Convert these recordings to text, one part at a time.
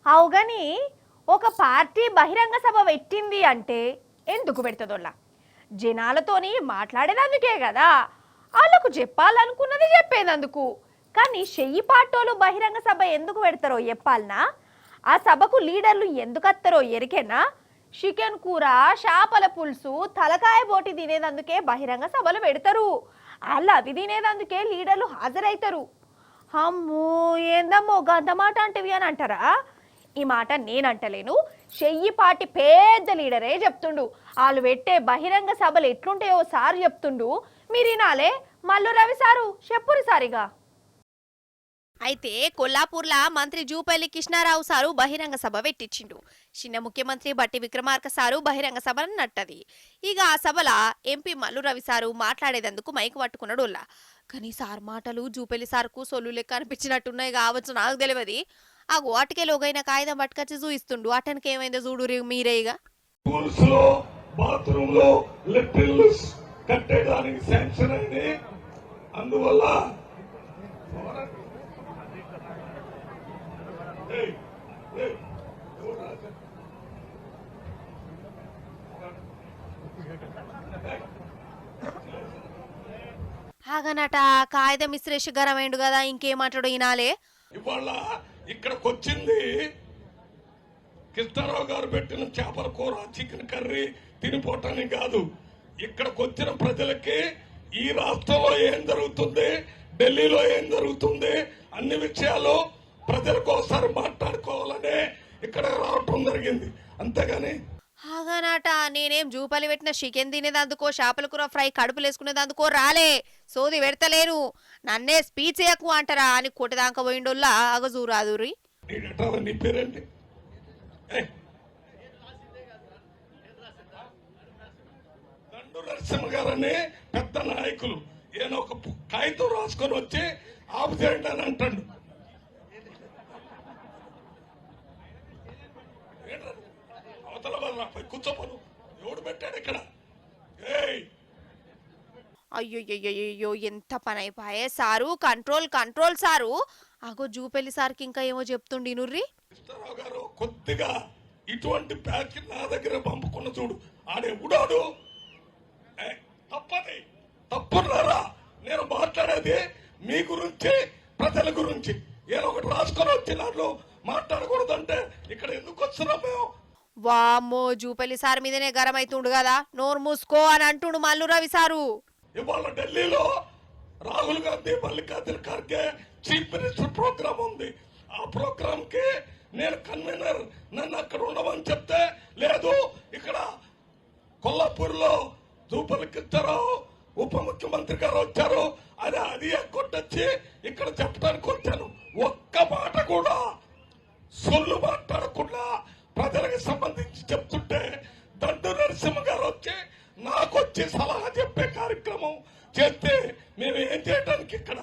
అవుగాని ఒక పార్టీ బహిరంగ సభ పెట్టింది అంటే ఎందుకు పెడుతుందోళ్ళ జనాలతోని మాట్లాడేదందుకే కదా వాళ్ళకు చెప్పాలనుకున్నది చెప్పేదందుకు కానీ చెయ్యి పాటోలు బహిరంగ సభ ఎందుకు పెడతారో చెప్పాలనా ఆ సభకు లీడర్లు ఎందుకు వస్తారో ఎరికేనా చికెన్ కూర చేపల పులుసు తలకాయ బోటి తినేదందుకే బహిరంగ సభలు పెడతారు వాళ్ళు అవి తినేదందుకే లీడర్లు హాజరవుతారు అమ్మో ఏందమ్మో గంత మాట అంటివి అని అంటారా ఈ మాట నేనంటలేను చెయ్యిపాటి పెద్ద లీడరే చెప్తుండు వాళ్ళు పెట్టే బహిరంగ సభలు ఎట్లుంటాయో సార్ చెప్తుండు మీరు వినాలే మల్లు రవి సారు చెప్పురు సారిగా అయితే కొల్లాపూర్లా మంత్రి జూపల్లి కృష్ణారావు సారు బహిరంగ సభ పెట్టించిండు చిన్న ముఖ్యమంత్రి బట్టి విక్రమార్క సారు బహిరంగ సభ నట్టది ఇక ఆ సభల ఎంపీ మల్లు రవి సారు మాట్లాడేందుకు మైకు పట్టుకున్నాడు కానీ సార్ మాటలు జూపల్లి సార్కు సొల్లు లెక్క అనిపించినట్టున్నాయి కావచ్చు నాకు తెలియదు ఆ వాటికే లోగైన కాగితం పట్టుకొచ్చి చూయిస్తుండు అటనికి ఏమైందో చూడు మీరేగా కట్టేదానికి శాంక్షన్ అయింది అందువల్ల ఆగనట కాగితం ఇస్త్రేష్ గరమైండు కదా ఇంకేమంటాడు ఈనాలే ఇవాళ ఇక్కడికి వచ్చింది కృష్ణారావు గారు పెట్టిన చేపల కూర చికెన్ కర్రీ తినిపోవటానికి కాదు ఇక్కడికి వచ్చిన ప్రజలకి ఈ రాష్ట్రంలో ఏం జరుగుతుంది ఢిల్లీలో ఏం జరుగుతుంది అన్ని విషయాలు ప్రజలకు ఒకసారి మాట్లాడుకోవాలనే ఇక్కడ రావటం జరిగింది అంతేగాని ఆగనట నేనేం జూపల్లి పెట్టిన చికెన్ తినేదందుకో చేపల కూర ఫ్రై కడుపులేసుకునేదందుకో రాలే సోది పెడతలేను నన్నే స్పీచ్ ఎక్కువ అంటారా అని కొట్టదాకా పోయిండోల్లా అగజూరాదురి నీ పేరేంటి దండు నరసింహ గారని పెద్ద నాయకులు ఈయన ఒక కాగితం రాసుకొని వచ్చి ఆపు చేయండి అని అంటాడు అవతల వాళ్ళ కూర్చోపను ఎవడు పెట్టాడు ఇక్కడ అయ్యో ఎంత పని అయిపోయే సారు కంట్రోల్ కంట్రోల్ సారు అగో జూపల్లి సార్కి ఇంకా ఏమో చెప్తుండి నుర్రి కృష్ణారావు గారు కొద్దిగా ఇటువంటి ప్యాక్ నా దగ్గర పంపుకున్న చూడు ఆడెవడాడు తప్పది తప్పున్నారా నేను మాట్లాడేది మీ గురించి ప్రజల గురించి ఏదో ఒకటి రాసుకొని వచ్చి దాంట్లో మాట్లాడకూడదంటే ఇక్కడ ఎందుకు వస్తున్నాం మేము వామ్మో జూపల్లి సార్ మీదనే గరం అవుతుండు కదా నోరు మూసుకో అని అంటుండు మల్లు రవి సారు ఇవాళ ఢిల్లీలో Rahul Gandhi Mallikarjuna Kharge chief minister programme ఉంది ఆ ప్రోగ్రామ్ కి నేను కన్వీనర్ నన్ను అక్కడ ఉండమని చెప్తే లేదు ఇక్కడ కొల్లాపూర్ లో జూపల్లి కృష్ణారావు ఉప ముఖ్యమంత్రి గారు వచ్చారు అది కొట్టొచ్చి ఇక్కడ చెప్పడానికి వచ్చాను ఒక్క మాట కూడా సొల్లు మాట్లాడకుండా ప్రజలకు సంబంధించి చెప్తుంటే దండు నరసింహ గారు వచ్చి నాకు వచ్చి సలహా చెప్పే కార్యక్రమం చేస్తే మేము ఏం చేయడానికి ఇక్కడ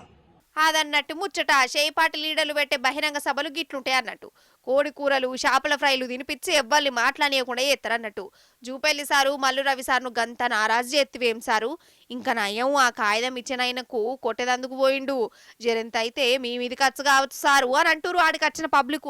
అదన్నట్టు ముచ్చట చేయిపాటి లీడర్లు పెట్టే బహిరంగ సభలు గిట్లుంటాయి అన్నట్టు కోడి కూరలు చేపల ఫ్రైలు తినిపించి ఎవ్వరిని మాట్లాడనీయకుండా చేస్తారన్నట్టు జూపల్లి సారు మల్లు రవి సార్ను గంత నారాజు ఎత్తివేం సారు ఇంకా నయం ఆ కాగితం ఇచ్చిన ఆయనకు కొట్టేదందుకు పోయిండు జరంత అయితే మీ మీది ఖర్చు కావచ్చు సారు అని అంటూరు ఆడికి వచ్చిన పబ్లిక్